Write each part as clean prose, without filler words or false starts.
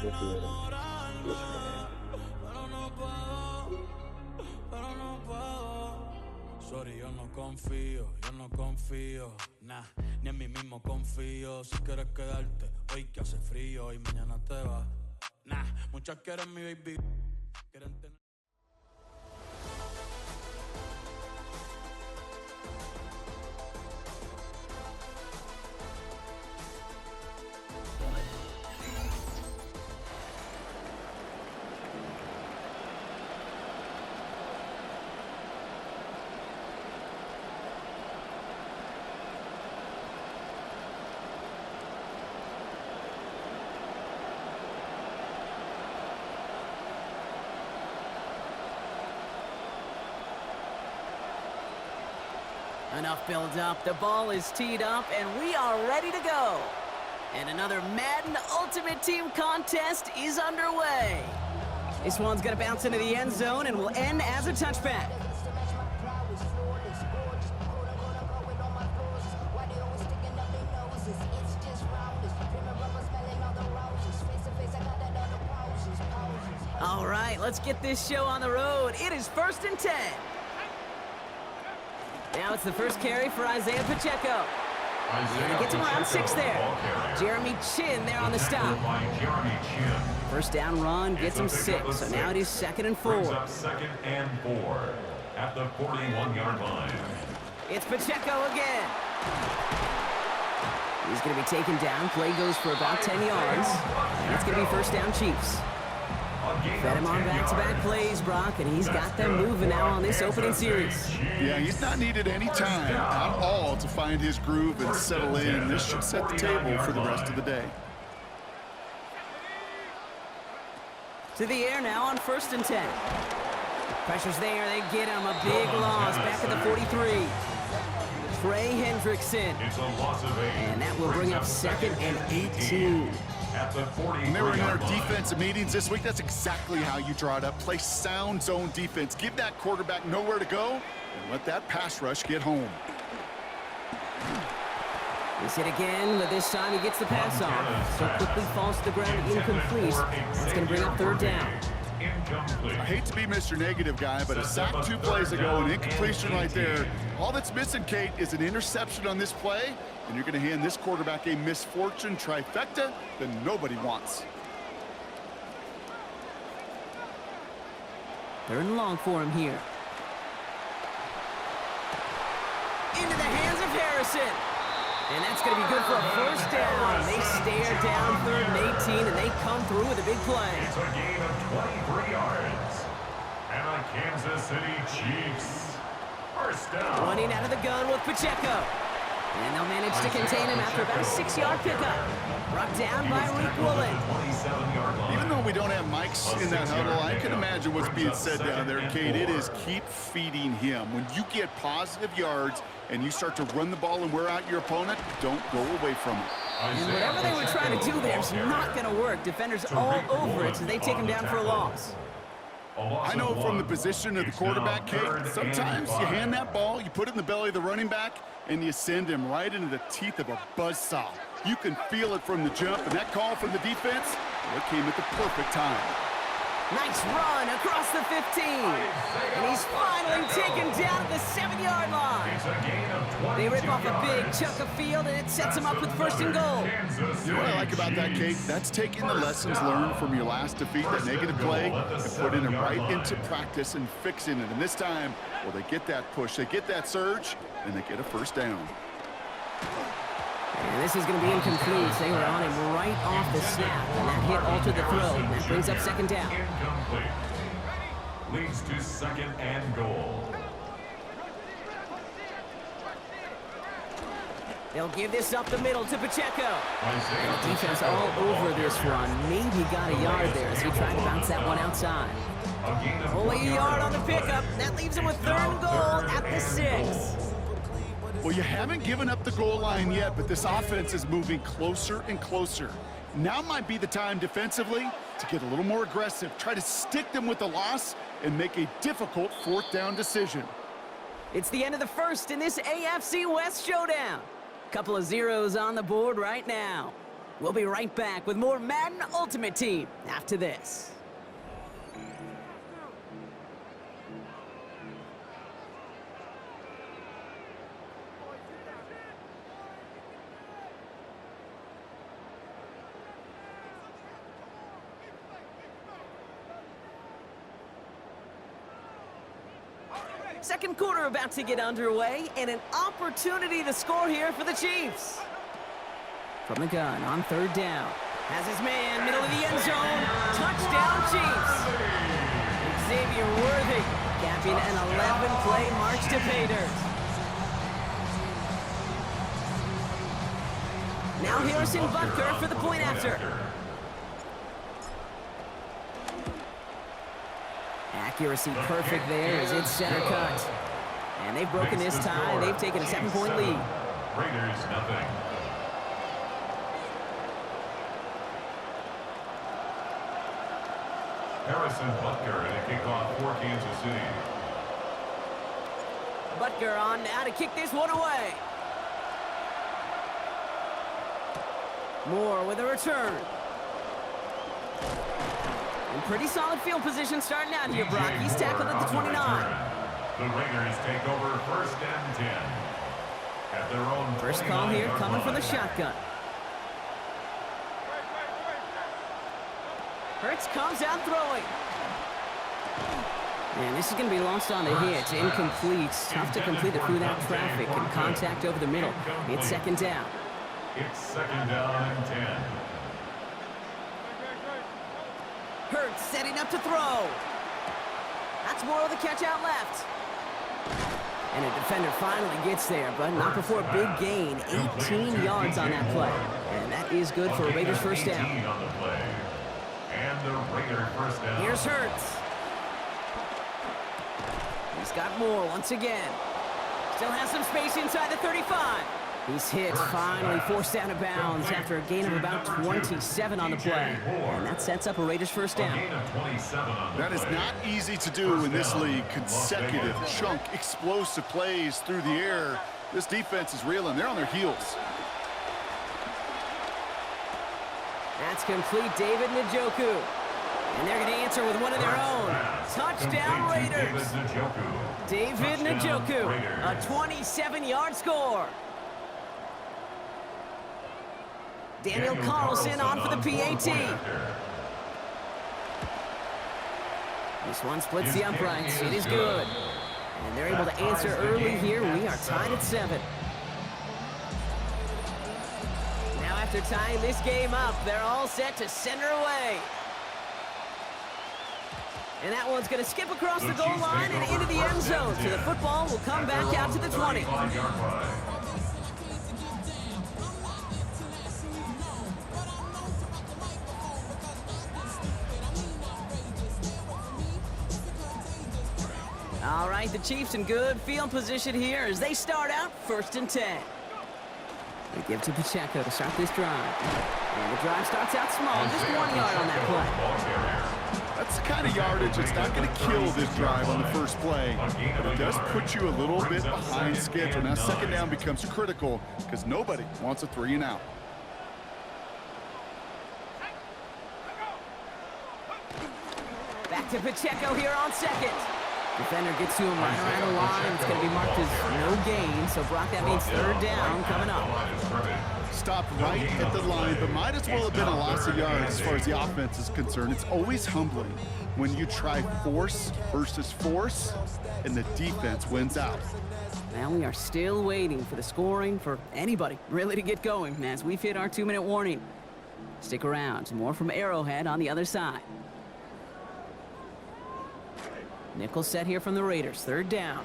prefiero los momentos. Sorry, yo no confío, nah, ni en mí mismo confío. Si quieres quedarte, hoy que hace frío y mañana te vas, nah, muchas quieren mi baby, quieren tener... Enough build-up, the ball is teed up, and we are ready to go. And another Madden Ultimate Team contest is underway. This one's gonna bounce into the end zone and will end as a touchback. All right, let's get this show on the road. It is 1st and 10. Now it's the first carry for Isaiah Pacheco. He gets him around 6 there. Jeremy Chin there on the stop. First down run gets him 6. So now it is 2nd and 4. Up 2nd and 4 at the 41-yard line. It's Pacheco again. He's going to be taken down. Play goes for about 10 yards. And it's going to be first down Chiefs. Fed him on back-to-back plays, Brock, and he's got them moving now on this opening series. Yeah, he's not needed any time at all to find his groove and settle in. This should set the table for the rest of the day. To the air now on 1st and 10. Pressure's there. They get him. A big loss back at the 43. Trey Hendrickson. It's a loss of 8. And that will bring up 2nd and 18. At the 40. When they were in their defensive meetings this week, that's exactly how you draw it up. Play sound zone defense. Give that quarterback nowhere to go, and let that pass rush get home. He's hit again, but this time he gets the pass off. So quickly falls to the ground, incomplete. That's going to bring up 3rd down. Incomplete. I hate to be Mr. Negative guy, but a sack 2 plays ago, an incompletion right there. All that's missing, Kate, is an interception on this play, and you're going to hand this quarterback a misfortune trifecta that nobody wants. 3rd and long for him here. Into the hands of Harrison. And that's going to be good for a first down. They stare down 3rd and 18, and they come through with a big play. It's a gain of 23 yards. And the Kansas City Chiefs. First down. Running out of the gun with Pacheco. And they'll manage to contain him after about a 6-yard pickup. Brought down by Rick Woolen. Even though we don't have mics in that huddle, I can imagine what's being said down there, Kate. It is keep feeding him. When you get positive yards and you start to run the ball and wear out your opponent, don't go away from it. And whatever they were trying to do there is not going to work. Defenders all over it, so they take him down for a loss. I know from the position of the quarterback, Kate, sometimes you hand that ball, you put it in the belly of the running back, and you send him right into the teeth of a buzzsaw. You can feel it from the jump, and that call from the defense, well, it came at the perfect time. Nice run across the 15. And he's finally taken down at the 7-yard line. They rip off a big chunk of field, and it sets him up with 1st and goal. You know what I like about that, Kate? That's taking the lessons learned from your last defeat, that negative play, and putting it right into practice and fixing it. And this time, well, they get that push, they get that surge, and they get a first down. And this is going to be incomplete. They were on him right off the snap, and that hit altered the throw. And that brings up 2nd down. Incomplete. Leads to 2nd and goal. They'll give this up the middle to Pacheco. And the defense all over this run. Maybe got a yard there as he tried to bounce that one outside. Only a yard on the pickup. That leaves him with 3rd and goal at the 6. Well, you haven't given up the goal line yet, but this offense is moving closer and closer. Now might be the time defensively to get a little more aggressive, try to stick them with the loss, and make a difficult 4th down decision. It's the end of the 1st in this AFC West showdown. Couple of zeros on the board right now. We'll be right back with more Madden Ultimate Team after this. Second quarter about to get underway, and an opportunity to score here for the Chiefs. From the gun on third down. Has his man, middle of the end zone. Touchdown, Chiefs. Xavier Worthy capping an 11-play march to pay dirt. Now Harrison Butker for the point after. Accuracy perfect there as it's center cut. And they've broken this tie. They've taken a 7-point lead. Raiders nothing. Harrison Butker and a kickoff for Kansas City. Butker on now to kick this one away. Moore with a return. And pretty solid field position starting out here, Brock. He's tackled at the 29. The Raiders take over first and 10. At their own First call here coming from the shotgun. Hurts comes out throwing. And this is going to be lost on the hit. Incomplete. Tough to complete it through that traffic and contact over the middle. It's second down. It's second down and 10. Hurts setting up to throw. That's more of the catch out left. And a defender finally gets there, but not before a big gain. 18 yards on that play. And that is good for a Raiders first down. On the play. And the Raiders first down. Here's Hurts. He's got more once again. Still has some space inside the 35. He's hit, finally forced out of bounds after a gain of about 27 on the play. And that sets up a Raiders first down. That is not easy to do in this league. Consecutive, chunk, explosive plays through the air. This defense is reeling. They're on their heels. That's complete, David Njoku. And they're going to answer with one of their own. Touchdown, Raiders. David Njoku, a 27-yard score. Daniel Carlson on for the PAT. This one splits the uprights. It is good. And they're able to answer early here. We are tied at 7. Now after tying this game up, they're all set to send her away. And that one's going to skip across the goal line and into the end zone. So the football will come back out to the 20. All right, the Chiefs in good field position here as they start out first and 10. They give to Pacheco to start this drive. And the drive starts out small, just 1 yard on that play. That's the kind of yardage that's not going to kill this drive on the first play, but it does put you a little bit behind schedule. Now second down becomes critical because nobody wants a 3 and out. Back to Pacheco here on second. Defender gets to him right around the line. It's going to be marked as no gain. So, Brock, that means third down coming up. Stopped right at the line, but might as well have been a loss of yards as far as the offense is concerned. It's always humbling when you try force versus force, and the defense wins out. Now we are still waiting for the scoring for anybody really to get going as we've hit our 2-minute warning. Stick around. More from Arrowhead on the other side. Nickel set here from the Raiders. Third down.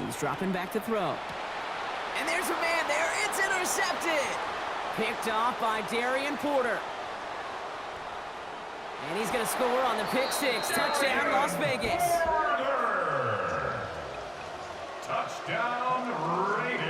He's dropping back to throw. And there's a man there. It's intercepted. Picked off by Darian Porter. And he's going to score on the pick six. Touchdown, Las Vegas. Touchdown,